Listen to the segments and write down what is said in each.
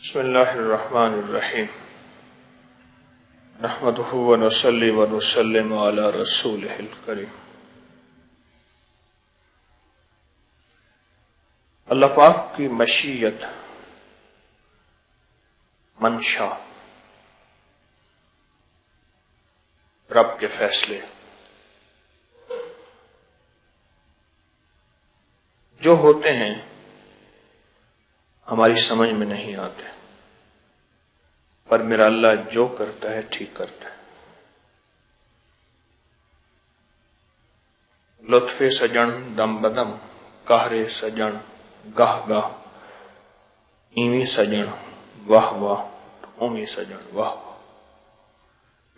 بسم اللہ الرحمن الرحیم نحمدہ ونصلی ونسلم علی رسولہ الکریم۔ اللہ پاک کی مشیت، منشا، رب کے فیصلے جو ہوتے ہیں ہماری سمجھ میں نہیں آتے، پر میرا اللہ جو کرتا ہے ٹھیک کرتا ہے۔ لطف سجن دم بدم، قہر سجن گاہ گاہ، ایویں سجن واہ واہ، اویں سجن واہ واہ۔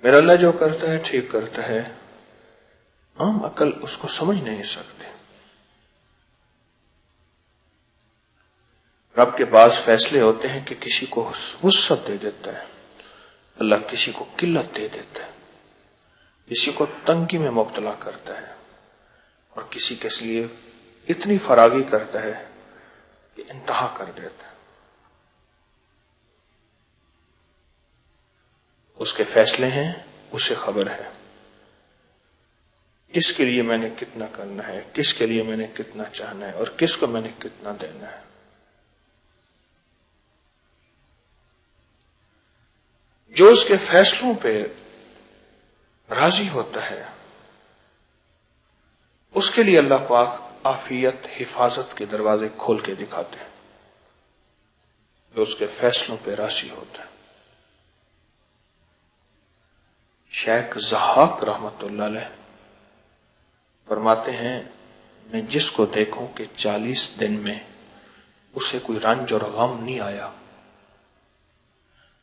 میرا اللہ جو کرتا ہے ٹھیک کرتا ہے، عام عقل اس کو سمجھ نہیں سکتے۔ رب کے بعض فیصلے ہوتے ہیں کہ کسی کو وسعت دے دیتا ہے، اللہ کسی کو قلت دے دیتا ہے، کسی کو تنگی میں مبتلا کرتا ہے، اور کسی کے لیے اتنی فراغی کرتا ہے کہ انتہا کر دیتا ہے۔ اس کے فیصلے ہیں، اسے خبر ہے کس کے لیے میں نے کتنا کرنا ہے، کس کے لیے میں نے کتنا چاہنا ہے، اور کس کو میں نے کتنا دینا ہے۔ جو اس کے فیصلوں پہ راضی ہوتا ہے، اس کے لیے اللہ پاک عافیت، حفاظت کے دروازے کھول کے دکھاتے ہیں۔ جو اس کے فیصلوں پہ راضی ہوتا ہے۔ شیخ ضحاک رحمت اللہ علیہ فرماتے ہیں، میں جس کو دیکھوں کہ 40 دن میں اسے کوئی رنج اور غم نہیں آیا،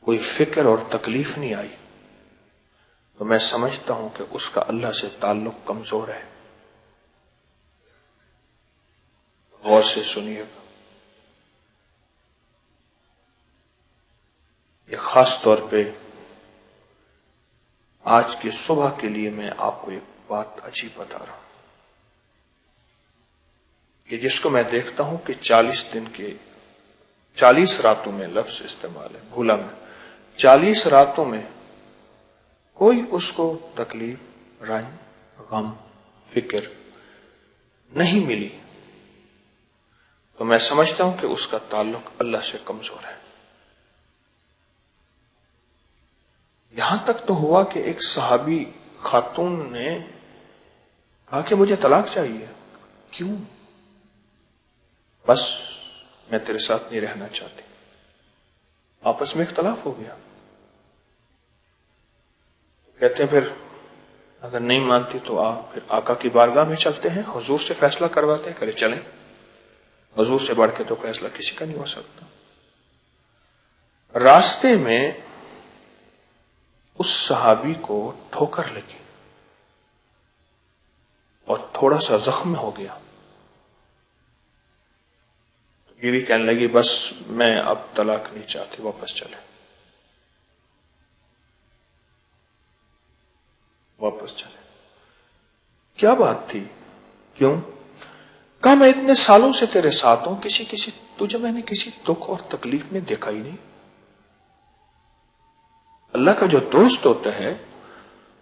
کوئی فکر اور تکلیف نہیں آئی، تو میں سمجھتا ہوں کہ اس کا اللہ سے تعلق کمزور ہے۔ غور سے سنیے گا، یہ خاص طور پہ آج کی صبح کے لیے میں آپ کو ایک بات عجیب بتا رہا ہوں کہ جس کو میں دیکھتا ہوں کہ 40 دن کے 40 راتوں میں، لفظ استعمال ہے بھولا میں، 40 راتوں میں کوئی اس کو تکلیف، رنج، غم، فکر نہیں ملی، تو میں سمجھتا ہوں کہ اس کا تعلق اللہ سے کمزور ہے۔ یہاں تک تو ہوا کہ ایک صحابی خاتون نے کہا کہ مجھے طلاق چاہیے۔ کیوں؟ بس میں تیرے ساتھ نہیں رہنا چاہتی۔ آپس میں اختلاف ہو گیا۔ کہتے ہیں پھر اگر نہیں مانتی تو آپ پھر آقا کی بارگاہ میں چلتے ہیں، حضور سے فیصلہ کرواتے ہیں۔ کرے چلیں، حضور سے بڑھ کے تو فیصلہ کسی کا نہیں ہو سکتا۔ راستے میں اس صحابی کو ٹھوکر لگی اور تھوڑا سا زخم ہو گیا۔ یہ بھی کہنے لگی بس میں اب طلاق نہیں چاہتی، واپس چلے، واپس چلے۔ کیا بات تھی؟ کیوں؟ کہا میں اتنے سالوں سے تیرے ساتھ ہوں، تجھے میں نے کسی دکھ اور تکلیف میں دیکھا ہی نہیں۔ اللہ کا جو دوست ہوتا ہے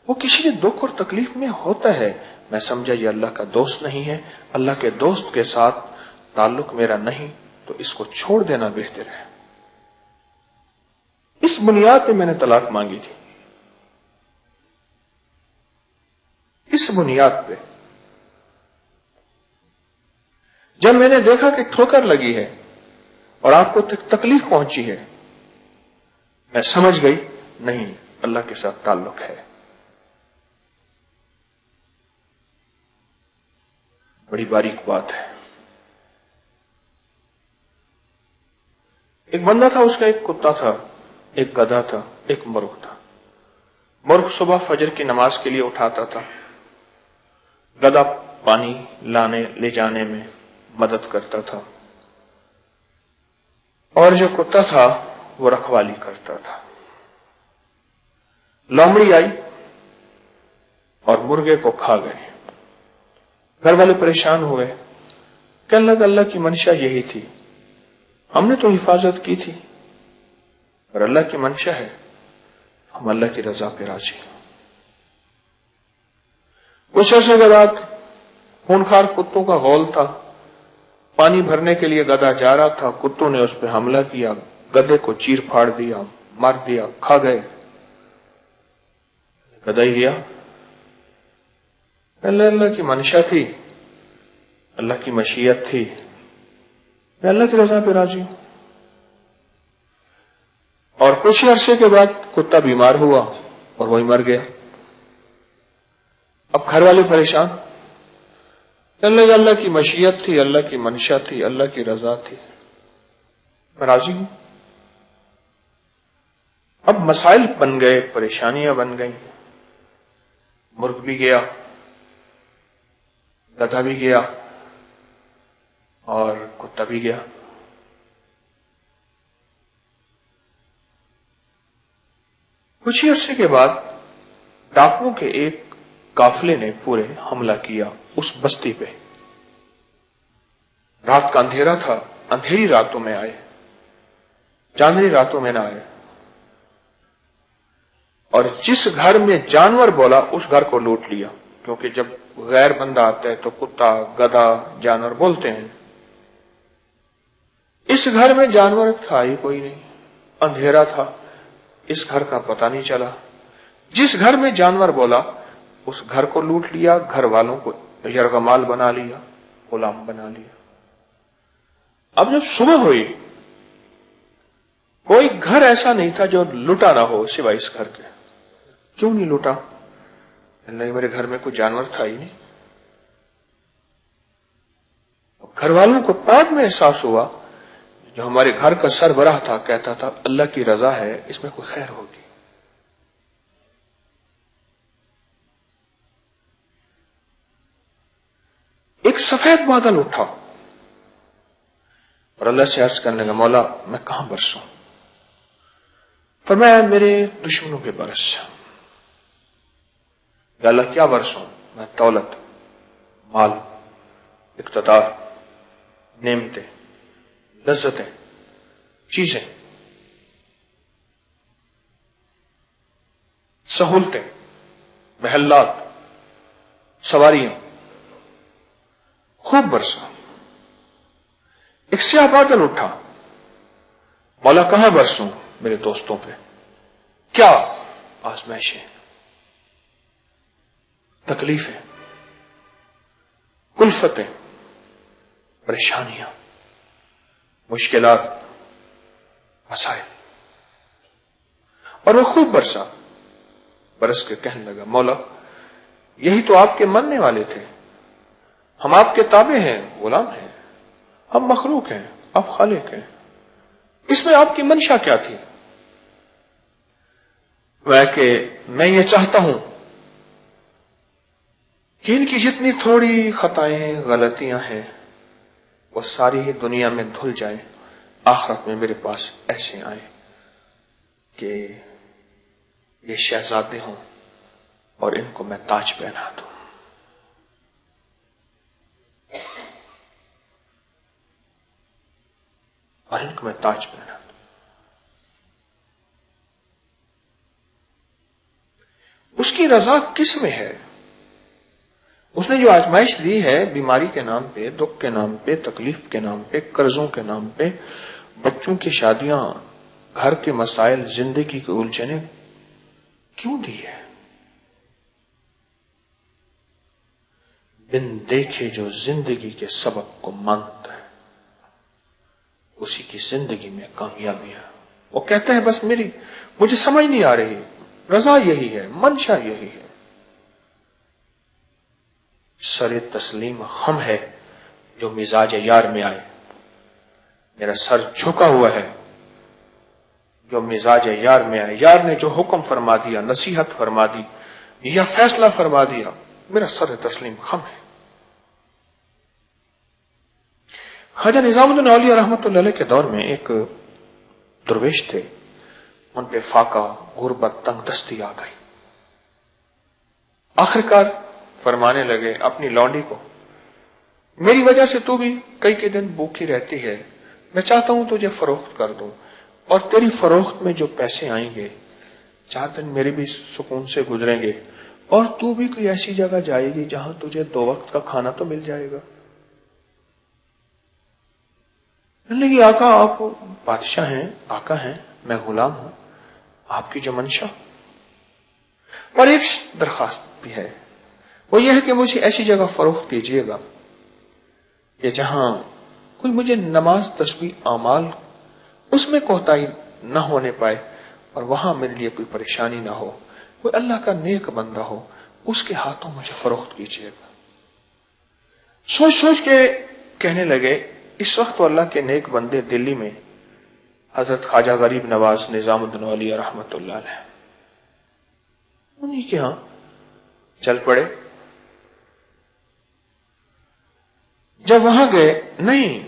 وہ کسی دکھ اور تکلیف میں ہوتا ہے۔ میں سمجھا یہ اللہ کا دوست نہیں ہے، اللہ کے دوست کے ساتھ تعلق میرا نہیں، تو اس کو چھوڑ دینا بہتر ہے۔ اس بنیاد پہ میں نے طلاق مانگی تھی، اس بنیاد پہ۔ جب میں نے دیکھا کہ ٹھوکر لگی ہے اور آپ کو تکلیف پہنچی ہے، میں سمجھ گئی نہیں، اللہ کے ساتھ تعلق ہے۔ بڑی باریک بات ہے۔ ایک بندہ تھا، اس کا ایک کتا تھا، ایک گدھا تھا، ایک مرغ تھا۔ مرغ صبح فجر کی نماز کے لیے اٹھاتا تھا، گدھا پانی لانے لے جانے میں مدد کرتا تھا، اور جو کتا تھا وہ رکھوالی کرتا تھا۔ لومڑی آئی اور مرغے کو کھا گئے۔ گھر والے پریشان ہوئے، کہنے لگا اللہ کی منشا یہی تھی، ہم نے تو حفاظت کی تھی، اور اللہ کی منشا ہے ہم اللہ کی رضا پہ راضی ہیں. کچھ عرصے کے بعد خونخوار کتوں کا غول تھا. پانی بھرنے کے لیے گدھا جا رہا تھا, کتوں نے اس پہ حملہ کیا, گدھے کو چیر پھاڑ دیا, مار دیا, کھا گئے. گدھا ہی گیا. اللہ کی منشا تھی, اللہ کی مشیت تھی, میں اللہ کی رضا پہ راضی ہوں. اور کچھ عرصے کے بعد کتا بیمار ہوا اور وہی مر گیا. اب گھر والے پریشان. اللہ کی مشیت تھی, اللہ کی منشا تھی, اللہ کی رضا تھی, میں راضی ہوں. اب مسائل بن گئے, پریشانیاں بن گئیں. مرغ بھی گیا, گدھا بھی گیا اور کتا بھی گیا. کچھ ہی عرصے کے بعد ڈاکوؤں کے ایک قافلے نے پورے حملہ کیا اس بستی پہ. رات کا اندھیرا تھا, اندھیری راتوں میں آئے, چاندنی راتوں میں نہ آئے. اور جس گھر میں جانور بولا اس گھر کو لوٹ لیا, کیونکہ جب غیر بندہ آتا ہے تو کتا, گدھا, جانور بولتے ہیں. اس گھر میں جانور تھا ہی کوئی نہیں, اندھیرا تھا, اس گھر کا پتہ نہیں چلا. جس گھر میں جانور بولا اس گھر کو لوٹ لیا, گھر والوں کو یرغمال بنا لیا, غلام بنا لیا. اب جب صبح ہوئی کوئی گھر ایسا نہیں تھا جو لوٹا نہ ہو سوائے اس گھر کے. کیوں نہیں لوٹا؟ اللہ, میرے گھر میں کوئی جانور تھا ہی نہیں. گھر والوں کو بعد میں احساس ہوا, جو ہمارے گھر کا سربراہ تھا کہتا تھا اللہ کی رضا ہے, اس میں کوئی خیر ہوگی. ایک سفید بادل اٹھا اور اللہ سے عرض کرنے لگا, مولا میں کہاں برسوں؟ فرمایا میرے دشمنوں پہ برس. یا اللہ کیا برسوں؟ میں دولت, مال, اقتدار, نعمتیں, لذتیں, چیزیں, سہولتیں, محلات, سواریاں, خوب برسا. ایک سیاہ بادل اٹھا, مولا کہاں برسوں؟ میرے دوستوں پہ. کیا آزمائشیں, تکلیفیں, کلفتیں, پریشانیاں, مشکلات, مسائل. اور وہ خوب برسا. برس کے کہنے لگا, مولا یہی تو آپ کے ماننے والے تھے, ہم آپ کے تابع ہیں, غلام ہیں, ہم مخلوق ہیں, آپ خالق ہیں, اس میں آپ کی منشا کیا تھی؟ کہ میں یہ چاہتا ہوں کہ ان کی جتنی تھوڑی خطائیں, غلطیاں ہیں وہ ساری ہی دنیا میں دھل جائیں, آخرت میں میرے پاس ایسے آئیں کہ یہ شہزادے ہوں اور ان کو میں تاج پہنا دوں. اور ان کو میں تاج پہنا دوں. اس کی رضا کس میں ہے؟ اس نے جو آزمائش دی ہے بیماری کے نام پہ, دکھ کے نام پہ, تکلیف کے نام پہ, قرضوں کے نام پہ, بچوں کی شادیاں, گھر کے مسائل, زندگی کی الجھنیں کیوں دی ہے؟ بن دیکھے جو زندگی کے سبق کو مانگتا ہے اسی کی زندگی میں کامیابی ہے. وہ کہتا ہے بس مجھے سمجھ نہیں آ رہی, رضا یہی ہے, منشا یہی ہے. سر تسلیم خم ہے جو مزاج یار میں آئے. میرا سر جھکا ہوا ہے جو مزاج یار میں آئے. یار نے جو حکم فرما دیا, نصیحت فرما دی یا فیصلہ فرما دیا, میرا سر تسلیم خم ہے. خواجہ نظام الدین اولیاء رحمۃ اللہ علیہ کے دور میں ایک درویش تھے, ان پہ فاقہ, غربت, تنگ دستی آ گئی. آخرکار فرمانے لگے اپنی لونڈی کو, میری وجہ سے تو بھی کئی دن بھوکی رہتی ہے, میں چاہتا ہوں تجھے فروخت کر دوں. اور تیری فروخت میں جو پیسے آئیں گے 4 دن میرے بھی سکون سے گزریں گے اور تو بھی کوئی ایسی جگہ جائے گی جہاں تجھے 2 وقت کا کھانا تو مل جائے گا. لیکن آقا آپ بادشاہ ہیں، آقا ہیں، میں غلام ہوں، آپ کی جو منشا. اور ایک درخواست بھی ہے، وہ یہ ہے کہ مجھے ایسی جگہ فروخت کیجیے گا کہ جہاں کوئی مجھے نماز تسبیح اعمال اس میں کوتاہی نہ ہونے پائے اور وہاں میرے لیے کوئی پریشانی نہ ہو، کوئی اللہ کا نیک بندہ ہو، اس کے ہاتھوں مجھے فروخت کیجیے گا. سوچ سوچ کے کہنے لگے اس وقت تو اللہ کے نیک بندے دلی میں حضرت خواجہ غریب نواز نظام الدین اولیاء رحمت اللہ علیہ انہیں کے ہاں چل پڑے. جب وہاں گئے، نہیں،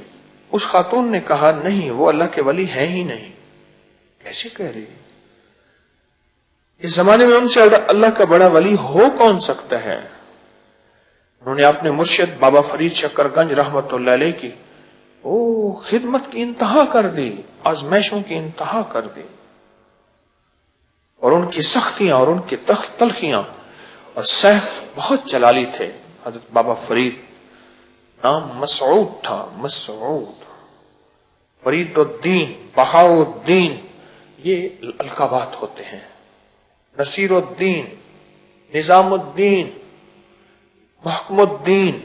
اس خاتون نے کہا نہیں وہ اللہ کے ولی ہیں ہی نہیں. کیسے کہہ رہی؟ اس زمانے میں ان سے اللہ کا بڑا ولی ہو کون سکتا ہے؟ انہوں نے اپنے مرشد بابا فرید شکر گنج رحمت اللہ علیہ کی خدمت کی انتہا کر دی، آزمائشوں کی انتہا کر دی، اور ان کی سختیاں اور ان کی تلخیاں اور سیف بہت جلالی تھے. حضرت بابا فرید نام مسعود تھا، مسعود، فرید الدین، بہاء الدین، یہ القابات ہوتے ہیں. نصیر الدین، نظام الدین، محکم الدین،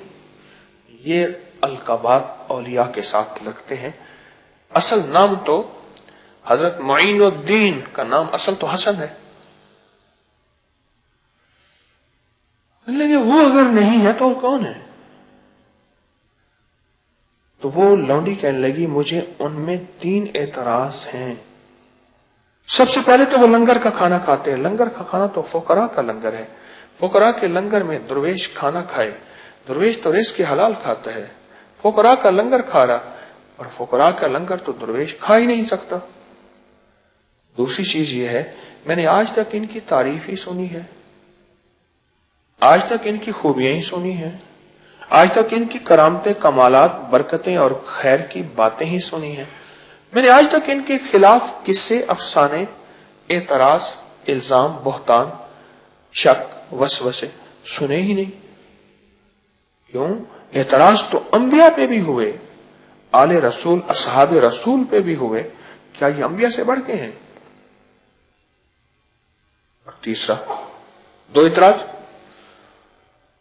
یہ القابات اولیاء کے ساتھ لگتے ہیں. اصل نام تو حضرت معین الدین کا نام اصل تو حسن ہے، لیکن وہ اگر نہیں ہے تو کون ہے؟ تو وہ لونڈی کہنے لگی مجھے ان میں 3 اعتراض ہیں. سب سے پہلے تو وہ لنگر کا کھانا کھاتے ہیں. لنگر کا کھانا تو فقراء کا لنگر ہے. فقراء کے لنگر میں درویش کھانا کھائے، درویش تو رزق حلال کھاتا ہے، فقراء کا لنگر کھا رہا، اور فقراء کا لنگر تو درویش کھا ہی نہیں سکتا. دوسری چیز یہ ہے میں نے آج تک ان کی تعریف ہی سنی ہے، آج تک ان کی خوبیاں ہی سنی ہیں، آج تک ان کی کرامتیں، کمالات، برکتیں اور خیر کی باتیں ہی سنی ہیں. میں نے آج تک ان کے خلاف قصے، افسانے، اعتراض، الزام، بہتان، شک، وسوسے سنے ہی نہیں. کیوں؟ اعتراض تو انبیاء پہ بھی ہوئے، آل رسول، اصحاب رسول پہ بھی ہوئے. کیا یہ انبیاء سے بڑھ کے ہیں؟ اور تیسرا 2 اعتراض.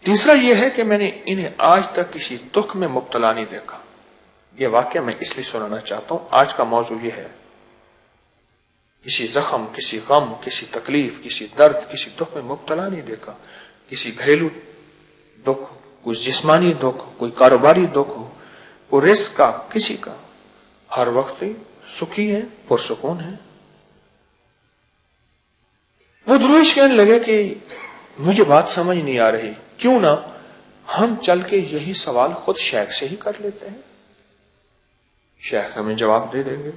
تیسرا یہ ہے کہ میں نے انہیں آج تک کسی دکھ میں مبتلا نہیں دیکھا. یہ واقعہ میں اس لیے سنانا چاہتا ہوں، آج کا موضوع یہ ہے، کسی زخم، کسی غم، کسی تکلیف، کسی درد، کسی دکھ میں مبتلا نہیں دیکھا. کسی گھریلو دکھ، کوئی جسمانی دکھ، کوئی کاروباری دکھ ہو، کوئی رزق کا، کسی کا، ہر وقت سکھی ہے، پرسکون ہے. وہ درویش کہنے لگے کہ مجھے بات سمجھ نہیں آ رہی، کیوں نہ ہم چل کے یہی سوال خود شیخ سے ہی کر لیتے ہیں، شیخ ہمیں جواب دے دیں گے.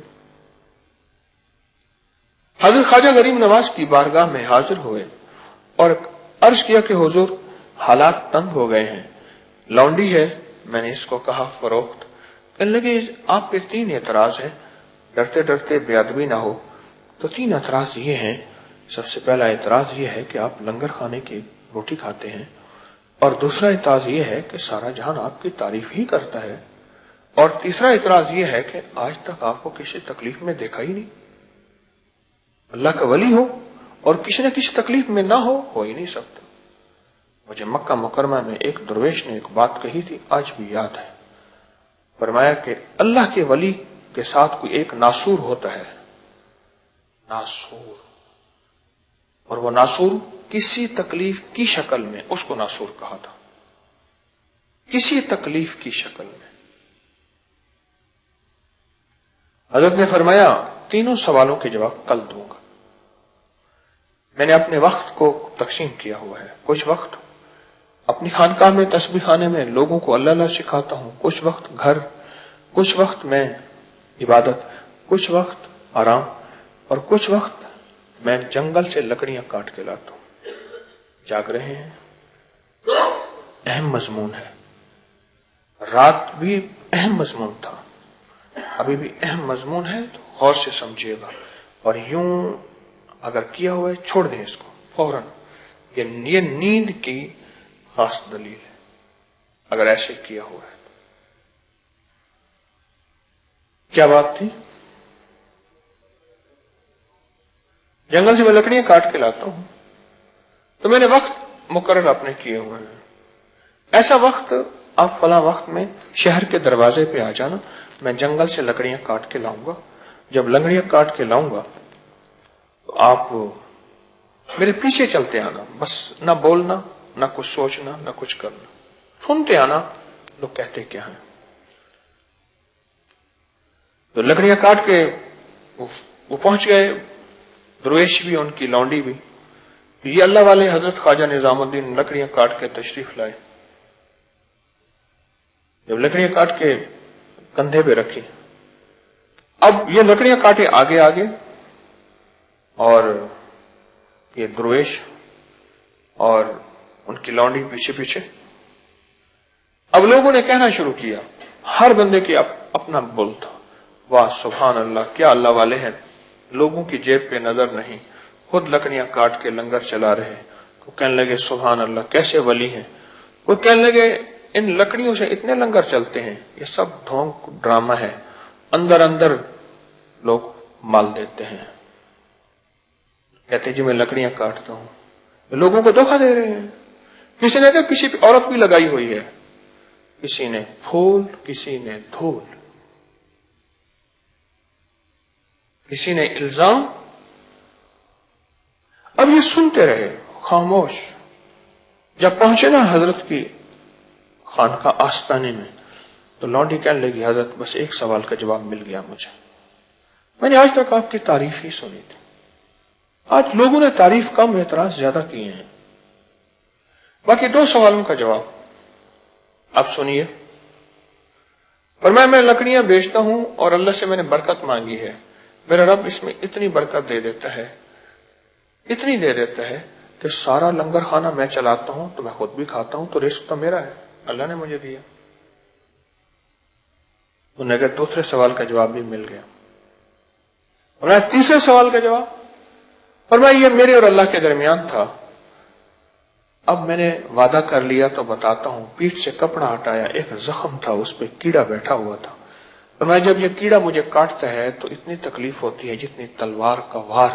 حضرت خواجہ غریب نواز کی بارگاہ میں حاضر ہوئے اور عرض کیا کہ حضور حالات تنگ ہو گئے ہیں، لونڈی ہے، میں نے اس کو کہا فروخت. کہنے لگے آپ پہ 3 اعتراض ہیں، ڈرتے ڈرتے بے ادبی نہ ہو. تو 3 اعتراض یہ ہیں. سب سے پہلا اعتراض یہ ہے کہ آپ لنگر کھانے کی روٹی کھاتے ہیں، اور دوسرا اعتراض یہ ہے کہ سارا جہان آپ کی تعریف ہی کرتا ہے، اور تیسرا اعتراض یہ ہے کہ آج تک آپ کو کسی تکلیف میں دیکھا ہی نہیں. اللہ کا ولی ہو اور کسی نہ کسی تکلیف میں نہ ہو ہی نہیں سکتا. مجھے مکہ مکرمہ میں ایک درویش نے ایک بات کہی تھی، آج بھی یاد ہے. فرمایا کہ اللہ کے ولی کے ساتھ کوئی ایک ناسور ہوتا ہے، ناسور، اور وہ ناسور کسی تکلیف کی شکل میں، اس کو ناسور کہا تھا، کسی تکلیف کی شکل میں. حضرت نے فرمایا 3 سوالوں کے جواب کل دوں گا. میں نے اپنے وقت کو تقسیم کیا ہوا ہے. کچھ وقت اپنی خانقاہ میں، تسبیح خانے میں لوگوں کو اللہ اللہ سکھاتا ہوں، کچھ وقت گھر، کچھ وقت میں عبادت، کچھ وقت آرام، اور کچھ وقت میں جنگل سے لکڑیاں کاٹ کے لاتا ہوں. جاگ رہے ہیں؟ اہم مضمون ہے. رات بھی اہم مضمون تھا، ابھی بھی اہم مضمون ہے، تو غور سے سمجھیے گا، اور یوں اگر کیا ہوا ہے چھوڑ دیں اس کو فوراً. یہ نیند کی خاص دلیل ہے اگر ایسے کیا ہوا ہے. کیا بات تھی؟ جنگل سے میں لکڑیاں کاٹ کے لاتا ہوں تو میں نے وقت مقرر اپنے کیے ہوئے ہیں. ایسا وقت آپ فلاں وقت میں شہر کے دروازے پہ آ جانا، میں جنگل سے لکڑیاں کاٹ کے لاؤں گا. جب لکڑیاں کاٹ کے لاؤں گا تو آپ میرے پیچھے چلتے آنا، بس نہ بولنا، نہ کچھ سوچنا، نہ کچھ کرنا، سنتے آنا لوگ کہتے کیا ہیں. تو لکڑیاں کاٹ کے وہ پہنچ گئے، درویش بھی ان کی لونڈی بھی. یہ اللہ والے حضرت خواجہ نظام الدین لکڑیاں کاٹ کے تشریف لائے. جب لکڑیاں کاٹ کے کندھے پہ رکھی، اب یہ لکڑیاں کاٹے آگے آگے اور یہ درویش اور ان کی لونڈی پیچھے پیچھے. اب لوگوں نے کہنا شروع کیا، ہر بندے کی اپنا بول تھا. واہ سبحان اللہ، کیا اللہ والے ہیں، لوگوں کی جیب پہ نظر نہیں، خود لکڑیاں کاٹ کے لنگر چلا رہے. تو کہنے لگے سبحان اللہ کیسے ولی ہیں. وہ کہنے لگے ان لکڑیوں سے اتنے لنگر چلتے ہیں، یہ سب ڈھونگ ڈرامہ ہے، اندر اندر لوگ مال دیتے ہیں. کہتے جی میں لکڑیاں کاٹتا ہوں، لوگوں کو دھوکہ دے رہے ہیں. کسی نے کہا کسی عورت بھی لگائی ہوئی ہے، کسی نے پھول، کسی نے دھول، کسی نے الزام. اب یہ سنتے رہے خاموش. جب پہنچے نا حضرت کی خانقاہ آستانے میں تو لونڈی کہنے لگی حضرت بس ایک سوال کا جواب مل گیا مجھے، میں نے آج تک آپ کی تعریف ہی سنی تھی، آج لوگوں نے تعریف کم اعتراض زیادہ کیے ہیں، باقی 2 سوالوں کا جواب آپ سنیے. پر میں لکڑیاں بیچتا ہوں اور اللہ سے میں نے برکت مانگی ہے، میرا رب اس میں اتنی برکت دے دیتا ہے، اتنی دے دیتا ہے کہ سارا لنگر خانہ میں چلاتا ہوں تو میں خود بھی کھاتا ہوں، تو رزق تو میرا ہے، اللہ نے مجھے دیا. انہوں نے کہا دوسرے سوال کا جواب بھی مل گیا. اور تیسرے سوال کا جواب فرمایا یہ میرے اور اللہ کے درمیان تھا، اب میں نے وعدہ کر لیا تو بتاتا ہوں. پیٹھ سے کپڑا ہٹایا، ایک زخم تھا اس پہ کیڑا بیٹھا ہوا تھا. فرمایا جب یہ کیڑا مجھے کاٹتا ہے تو اتنی تکلیف ہوتی ہے جتنی تلوار کا وار،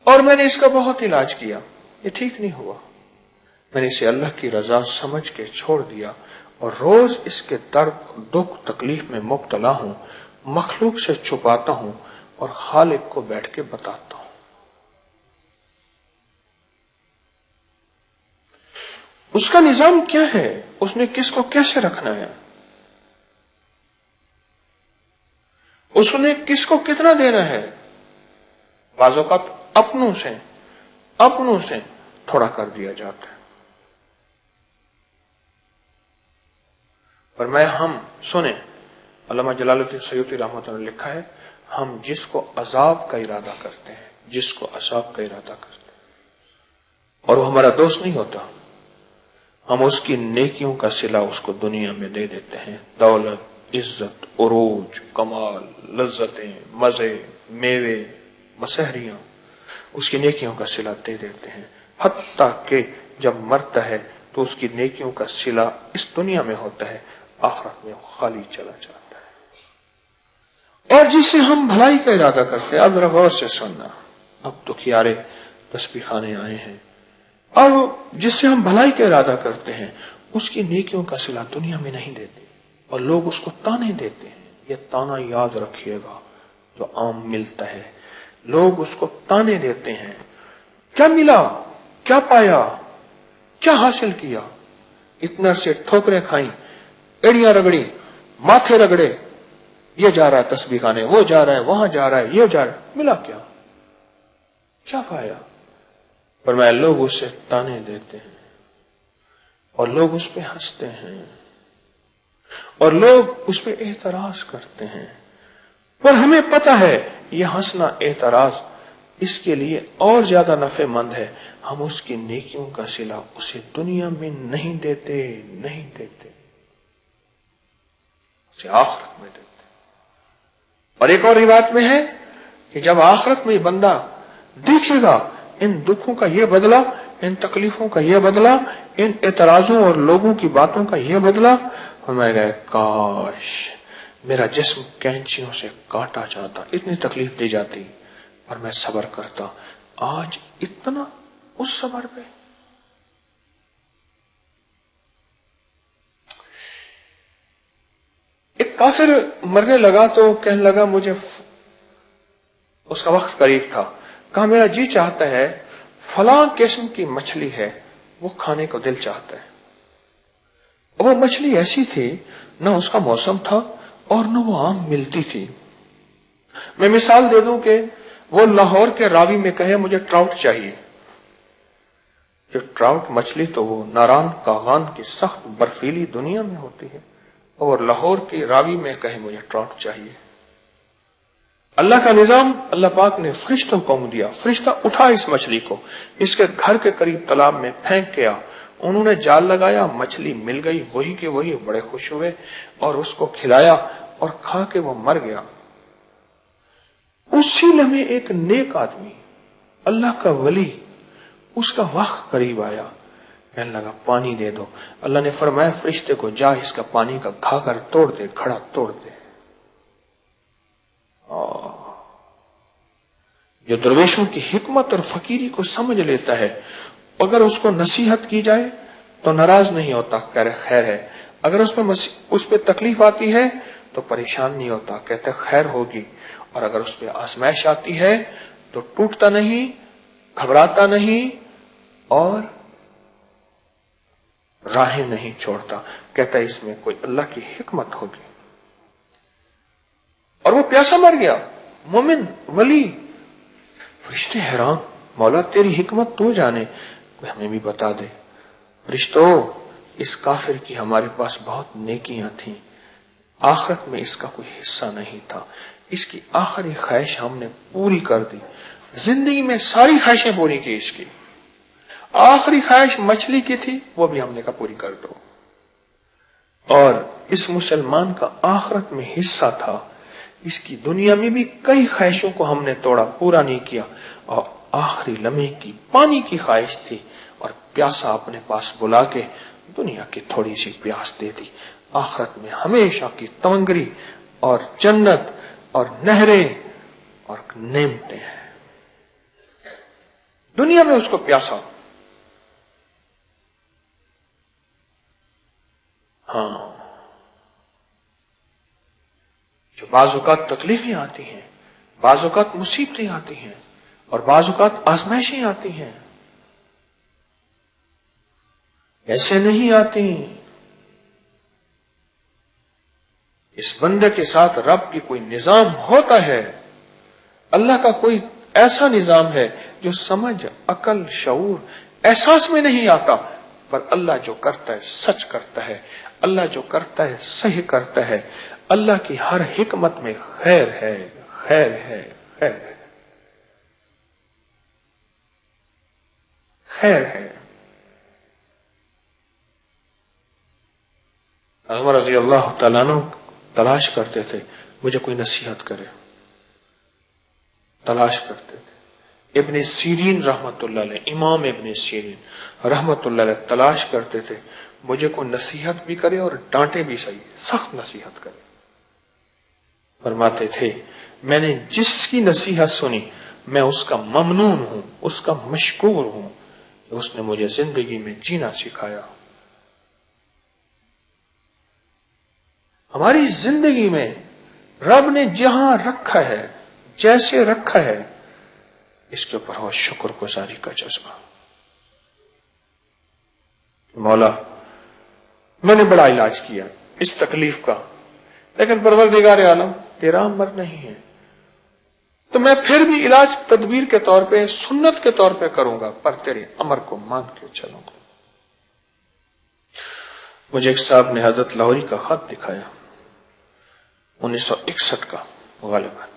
اور میں نے اس کا بہت علاج کیا، یہ ٹھیک نہیں ہوا. میں نے اسے اللہ کی رضا سمجھ کے چھوڑ دیا اور روز اس کے درد دکھ تکلیف میں مبتلا ہوں، مخلوق سے چھپاتا ہوں اور خالق کو بیٹھ کے بتاتا ہوں. اس کا نظام کیا ہے، اس نے کس کو کیسے رکھنا ہے، اس نے کس کو کتنا دینا ہے. بعض اوقات اپنوں سے تھوڑا کر دیا جاتا ہے. پر میں ہم سنیں، علامہ جلال الدین سیوطی رحمۃ اللہ نے لکھا ہے، ہم جس کو عذاب کا ارادہ کرتے ہیں، جس کو عذاب کا ارادہ کرتے ہیں اور وہ ہمارا دوست نہیں ہوتا، ہم اس کی نیکیوں کا صلہ اس کو دنیا میں دے دیتے ہیں. دولت، عزت، عروج، کمال، لذتیں، مزے، میوے، مسحریاں، اس کی نیکیوں کا صلہ دے دیتے ہیں. حتیٰ کہ جب مرتا ہے تو اس کی نیکیوں کا صلہ اس دنیا میں ہوتا ہے، آخرت میں خالی چلا جاتا ہے. اور جس سے ہم بھلائی کا ارادہ کرتے ہیں، اب ذرا غور سے سننا، اب تو کیارے تسبیح خانے آئے ہیں، اور جس سے ہم بھلائی کا ارادہ کرتے ہیں اس کی نیکیوں کا صلہ دنیا میں نہیں دیتے، اور لوگ اس کو تانے دیتے ہیں. یہ تانا یاد رکھیے گا جو عام ملتا ہے، لوگ اس کو تانے دیتے ہیں. کیا ملا، کیا پایا، کیا حاصل کیا، اتنا سے ٹھوکریں کھائیں، ایڑیاں رگڑی، ماتھے رگڑے، یہ جا رہا ہے تسبیح خانے، وہ جا رہا ہے وہاں جا رہا ہے، یہ جا رہا ہے، ملا کیا، کیا پایا. فرمایا لوگ اسے تانے دیتے ہیں اور لوگ اس پہ ہنستے ہیں اور لوگ اس پہ اعتراض کرتے ہیں، پر ہمیں پتا ہے یہ ہنسنا، اعتراض اس کے لیے اور زیادہ نفع مند ہے. ہم اس کی نیکیوں کا صلہ اسے دنیا میں نہیں دیتے، اسے آخرت میں دیتے. اور ایک اور روایت میں ہے کہ جب آخرت میں یہ بندہ دیکھے گا ان دکھوں کا یہ بدلہ، ان تکلیفوں کا یہ بدلہ، ان اعتراضوں اور لوگوں کی باتوں کا یہ بدلہ، ہمیں گئے کاش میرا جسم کینچیوں سے کاٹا جاتا، اتنی تکلیف دی جاتی اور میں صبر کرتا. آج اتنا اس صبر پہ. ایک کافر مرنے لگا تو کہنے لگا مجھے اس کا وقت قریب تھا، کہا میرا جی چاہتا ہے فلاں قسم کی مچھلی ہے وہ کھانے کو دل چاہتا ہے. اور وہ مچھلی ایسی تھی نہ اس کا موسم تھا اور نہ وہ عام ملتی تھی. میں مثال دے دوں کہ وہ لاہور کے راوی میں کہے مجھے ٹراؤٹ چاہیے، جو ٹراؤٹ مچھلی تو وہ ناران کاغان کی سخت برفیلی دنیا میں ہوتی ہے، اور لاہور کی راوی میں کہے مجھے ٹراؤٹ چاہیے. اللہ کا نظام، اللہ پاک نے فرشتوں کو دیا، فرشتہ اٹھا اس مچھلی کو، اس کے گھر کے قریب تالاب میں پھینک گیا، انہوں نے جال لگایا، مچھلی مل گئی وہی کہ وہی، بڑے خوش ہوئے اور اس کو کھلایا اور کھا کے وہ مر گیا. اسی لمحے ایک نیک آدمی، اللہ کا ولی، اس کا وقت قریب آیا، کہنے لگا پانی دے دو. اللہ نے فرمایا فرشتے کو جا اس کا پانی کا گھاگھر توڑ دے، گھڑا توڑ دے. جو درویشوں کی حکمت اور فقیری کو سمجھ لیتا ہے، اگر اس کو نصیحت کی جائے تو ناراض نہیں ہوتا، خیر ہے. اگر اس پہ تکلیف آتی ہے تو پریشان نہیں ہوتا، کہتے خیر ہوگی. اور اگر اس پہ آزمائش آتی ہے تو ٹوٹتا نہیں، گھبراتا نہیں اور راہیں نہیں چھوڑتا، کہتا ہے اس میں کوئی اللہ کی حکمت ہوگی. اور وہ پیاسا مر گیا، مومن ولی. فرشتے حیران، مولا تیری حکمت تو جانے، ہمیں بھی بتا دے. فرشتوں، اس کافر کی ہمارے پاس بہت نیکیاں تھیں، آخرت میں اس کا کوئی حصہ نہیں تھا، اس کی آخری خواہش ہم نے پوری کر دی. زندگی میں ساری خواہشیں پوری کی، اس کی آخری خواہش مچھلی کی تھی، وہ بھی ہم نے کہا پوری کر دو. اور اس مسلمان کا آخرت میں حصہ تھا، اس کی دنیا میں بھی کئی خواہشوں کو ہم نے توڑا، پورا نہیں کیا. اور آخری لمحے کی پانی کی خواہش تھی اور پیاسا اپنے پاس بلا کے دنیا کی تھوڑی سی پیاس دے دی. آخرت میں ہمیشہ کی تمنگری اور جنت اور نہریں اور نعمتیں ہیں. دنیا میں اس کو پیاسا. ہاں، جو بعض اوقات تکلیفیں آتی ہیں، بعض اوقات مصیبتیں آتی ہیں اور بعض اوقات آزمائشیں آتی ہیں، ایسے نہیں آتی. اس بندے کے ساتھ رب کی کوئی نظام ہوتا ہے، اللہ کا کوئی ایسا نظام ہے جو سمجھ، عقل، شعور، احساس میں نہیں آتا، پر اللہ جو کرتا ہے سچ کرتا ہے، اللہ جو کرتا ہے صحیح کرتا ہے. اللہ کی ہر حکمت میں خیر ہے، خیر ہے، خیر ہے، خیر ہے. عمر رضی اللہ تعالیٰ عنہ تلاش کرتے تھے مجھے کوئی نصیحت کرے، تلاش کرتے تھے. ابن سیرین رحمت اللہ علیہ، امام ابن سیرین رحمت اللہ علیہ تلاش کرتے تھے مجھے کوئی نصیحت بھی کرے اور ڈانٹے بھی صحیح، سخت نصیحت کرے. فرماتے تھے میں نے جس کی نصیحت سنی میں اس کا ممنون ہوں، اس کا مشکور ہوں کہ اس نے مجھے زندگی میں جینا سکھایا. ہماری زندگی میں رب نے جہاں رکھا ہے، جیسے رکھا ہے، اس کے اوپر ہو شکر گزاری کا جذبہ. مولا میں نے بڑا علاج کیا اس تکلیف کا، لیکن پروردگار عالم تیرا امر نہیں ہے، تو میں پھر بھی علاج تدبیر کے طور پہ، سنت کے طور پہ کروں گا، پر تیرے امر کو مان کے چلوں گا. مجھے ایک صاحب نے حضرت لاہوری کا خط دکھایا 1961 کا غالباً.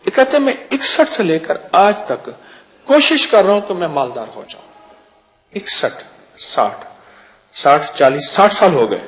یہ کہتے ہیں میں 61 سے لے کر آج تک کوشش کر رہا ہوں کہ میں مالدار ہو جاؤں. 61 60 40 60 سال ہو گئے.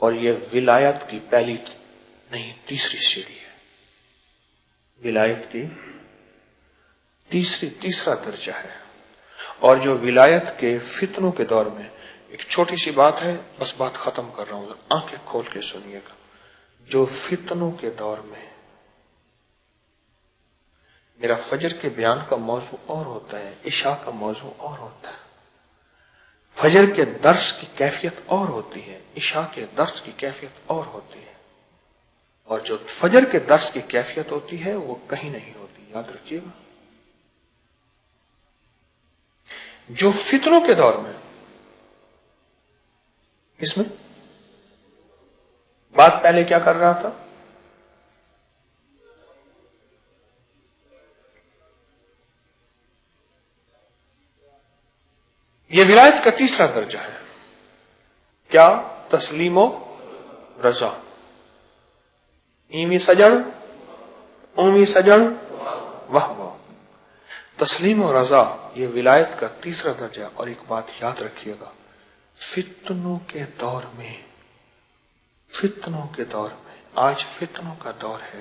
اور یہ ولایت کی پہلی نہیں تیسری سیڑھی ہے. ولایت کی تیسرا درجہ ہے. اور جو ولایت کے فتنوں کے دور میں ایک چھوٹی سی بات ہے, بس بات ختم کر رہا ہوں, آنکھیں کھول کے سنیے گا. جو فتنوں کے دور میں, میرا فجر کے بیان کا موضوع اور ہوتا ہے, عشاء کا موضوع اور ہوتا ہے. فجر کے درس کی کیفیت اور ہوتی ہے, عشاء کے درس کی کیفیت اور ہوتی ہے. اور جو فجر کے درس کی کیفیت ہوتی ہے وہ کہیں نہیں ہوتی, یاد رکھیے گا. جو فتنوں کے دور میں, اس میں بات پہلے کیا کر رہا تھا, یہ ولایت کا تیسرا درجہ ہے. کیا؟ تسلیم و رضا. ایمی سجن اومی سجن واہ واہ. تسلیم و رضا یہ ولایت کا تیسرا درجہ. اور ایک بات یاد رکھیے گا, فتنوں کے دور میں, آج فتنوں کا دور ہے,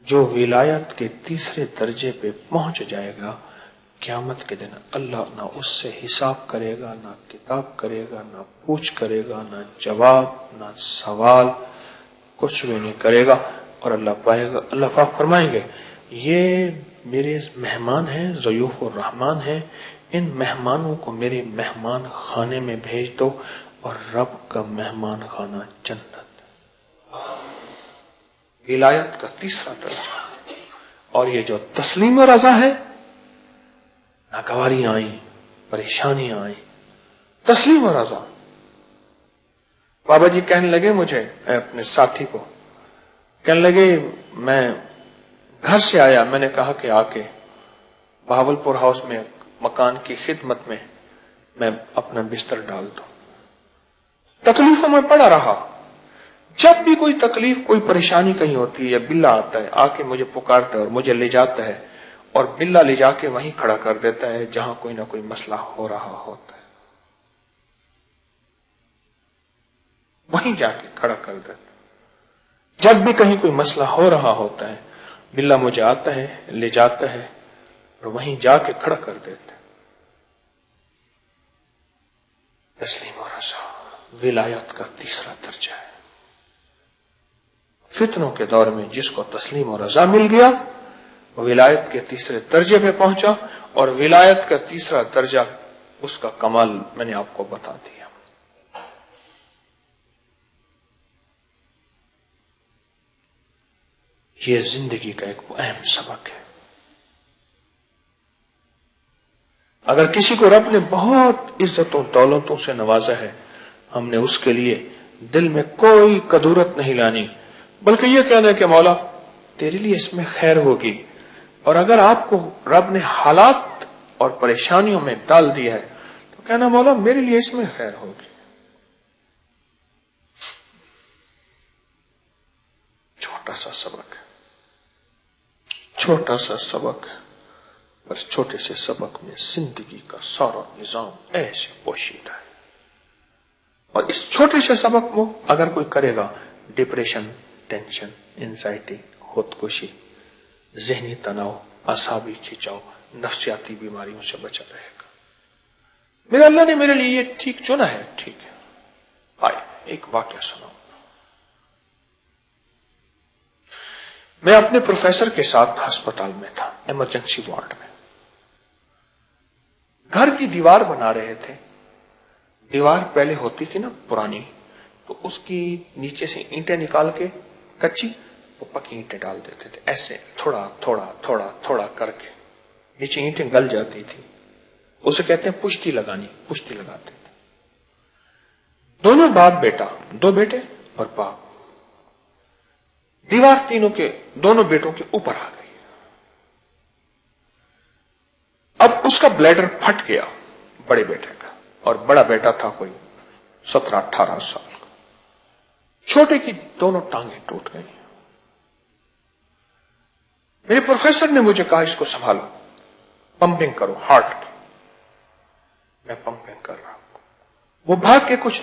جو ولایت کے تیسرے درجے پہ پہنچ جائے گا, قیامت کے دن اللہ نہ اس سے حساب کرے گا, نہ کتاب کرے گا, نہ پوچھ کرے گا, نہ جواب, نہ سوال, کچھ بھی نہیں کرے گا. اور اللہ پاک فرمائیں گے, یہ میرے مہمان ہیں, ضیوف الرحمان ہیں, ان مہمانوں کو میرے مہمان خانے میں بھیج دو. اور رب کا مہمان خانہ جنت. ولایت کا تیسرا درجہ. اور یہ جو تسلیم و رضا ہے, ناگواریاں آئیں, پریشانیاں آئیں, تسلیم و رضا. بابا جی کہنے لگے مجھے, اپنے ساتھی کو کہنے لگے, میں گھر سے آیا, میں نے کہا کہ آ کے بہاولپور ہاؤس میں مکان کی خدمت میں اپنا بستر ڈال دوں. تکلیفوں میں پڑا رہا. جب بھی کوئی تکلیف, کوئی پریشانی کہیں ہوتی ہے, یا بلا آتا ہے, آ کے مجھے پکارتا ہے اور مجھے لے جاتا ہے, اور بلا لے جا کے وہیں کھڑا کر دیتا ہے جہاں کوئی نہ کوئی مسئلہ ہو رہا ہوتا ہے, وہیں جا کے کھڑا کر دیتا ہے. جب بھی کہیں کوئی مسئلہ ہو رہا ہوتا ہے, بلا مجھے آتا ہے, لے جاتا ہے, اور وہیں جا کے کھڑا کر دیتا ہے. تسلیم و رضا ولایت کا تیسرا درجہ ہے. فتنوں کے دور میں جس کو تسلیم و رضا مل گیا, وہ ولایت کے تیسرے درجے پہ پہنچا. اور ولایت کا تیسرا درجہ, اس کا کمال میں نے آپ کو بتا دیا. یہ زندگی کا ایک اہم سبق ہے. اگر کسی کو رب نے بہت عزتوں دولتوں سے نوازا ہے, ہم نے اس کے لیے دل میں کوئی کدورت نہیں لانی, بلکہ یہ کہنا ہے کہ مولا تیرے لیے اس میں خیر ہوگی. اور اگر آپ کو رب نے حالات اور پریشانیوں میں ڈال دیا ہے, تو کہنا مولا میرے لیے اس میں خیر ہوگی. چھوٹا سا سبق ہے, چھوٹا سا سبق ہے, پر چھوٹے سے سبق میں زندگی کا سارا نظام ایسے پوشیدہ ہے. اور اس چھوٹے سے سبق کو اگر کوئی کرے گا, ڈپریشن, ٹینشن, انزائٹی, خودکشی, ذہنی تناؤ, اعصابی کھینچاؤ, نفسیاتی بیماریوں سے بچا رہے گا. میرے اللہ نے میرے لیے یہ ٹھیک چنا ہے. ٹھیک ہے, آئے ایک واقعہ سناؤں. میں اپنے پروفیسر کے ساتھ ہسپتال میں تھا, ایمرجنسی وارڈ میں. گھر کی دیوار بنا رہے تھے. دیوار پہلے ہوتی تھی نا پرانی, تو اس کی نیچے سے اینٹیں نکال کے کچی, وہ پکی اینٹیں ڈال دیتے تھے. ایسے تھوڑا تھوڑا تھوڑا تھوڑا کر کے نیچے اینٹیں گل جاتی تھی. اسے کہتے ہیں پشتی لگانی. پشتی لگاتے تھے. دونوں باپ بیٹا, 2 بیٹے اور باپ. دیوار دونوں بیٹوں کے اوپر آ گئی. اب اس کا بلیڈر پھٹ گیا, بڑے بیٹے کا, اور بڑا بیٹا تھا کوئی 17-18 سال کا. چھوٹے کی دونوں ٹانگیں ٹوٹ گئی. میرے پروفیسر نے مجھے کہا اس کو سنبھالو, پمپنگ کرو ہارٹ کی. میں پمپنگ کر رہا ہوں. وہ بھاگ کے کچھ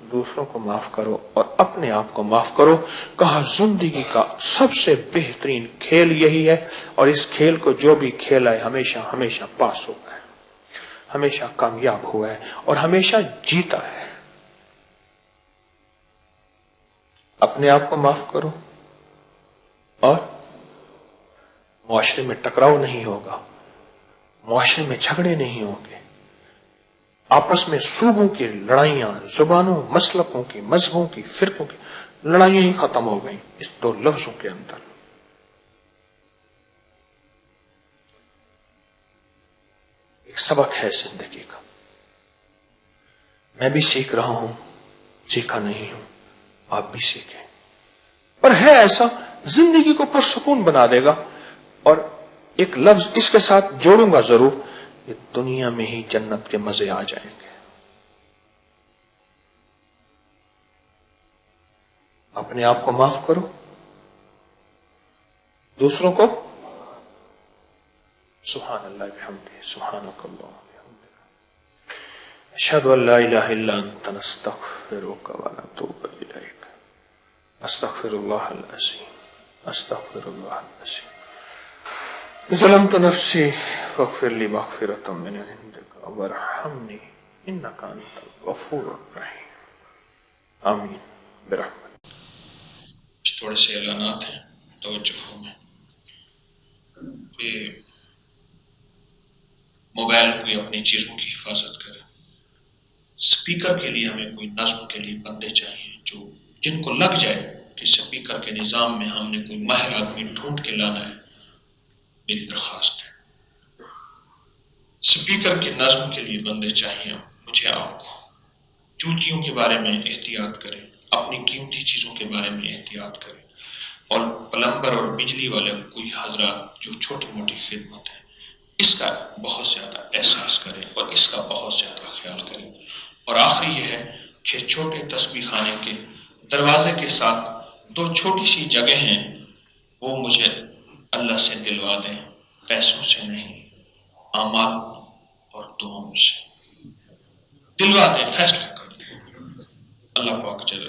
دوسروں کو معاف کرو اور اپنے آپ کو معاف کرو. کہا زندگی کا سب سے بہترین کھیل یہی ہے اور اس کھیل کو جو بھی کھیلا ہے ہمیشہ ہمیشہ پاس ہوا ہے, ہمیشہ کامیاب ہوا ہے اور ہمیشہ جیتا ہے. اپنے آپ کو معاف کرو اور معاشرے میں ٹکراؤ نہیں ہوگا, معاشرے میں جھگڑے نہیں ہوں گے, آپس میں صوبوں کی لڑائیاں, زبانوں, مسلکوں کی, مذہبوں کی, فرقوں کی لڑائیاں ہی ختم ہو گئیں اس 2 لفظوں کے اندر. ایک سبق ہے زندگی کا, میں بھی سیکھ رہا ہوں, سیکھا نہیں ہوں, آپ بھی سیکھیں. پر ہے ایسا زندگی کو پرسکون بنا دے گا. اور ایک لفظ اس کے ساتھ جوڑوں گا ضرور, کہ دنیا میں ہی جنت کے مزے آ جائیں گے. اپنے آپ کو معاف کرو, دوسروں کو سبحان اللہ بحمدہ, سبحانک اللہم وبحمدک, اشہد ان لا الہ الا انت, نستغفرک ونتوب الیک. استغفر اللہ العظیم, استغفر اللہ العظیم. ظلمت نفسی فاغفر لی مغفرۃ من عندک وارحمنی انک انت الغفور الرحیم. آمین برحمت. تھوڑے سے اعلانات ہیں, توجہ ہو. میں کہ موبائل کوئی اپنی چیزوں کی حفاظت کرے. سپیکر کے لیے ہمیں کوئی نظم کے لیے بندے چاہیے جو جن کو لگ جائے کہ سپیکر کے نظام میں ہم نے کوئی ماہر آدمی ڈھونڈ کے لانا ہے. میری درخواست ہے سپیکر کے نظم کے لیے بندے چاہیے مجھے, آپ کو. چوٹیوں کے بارے میں احتیاط کریں, اپنی قیمتی چیزوں کے بارے میں احتیاط کریں. اور پلمبر اور بجلی والے کوئی حضرات جو چھوٹی موٹی خدمت ہے اس کا بہت زیادہ احساس کریں اور اس کا بہت زیادہ خیال کریں. اور آخری یہ ہے کہ چھوٹے تسبیح خانے کے دروازے کے ساتھ 2 چھوٹی سی جگہ ہیں, وہ مجھے اللہ سے دلوا دیں, پیسوں سے نہیں, اعمال اور دعاؤں سے دلوا دیں, فیصلہ کر دیں. اللہ پاک جل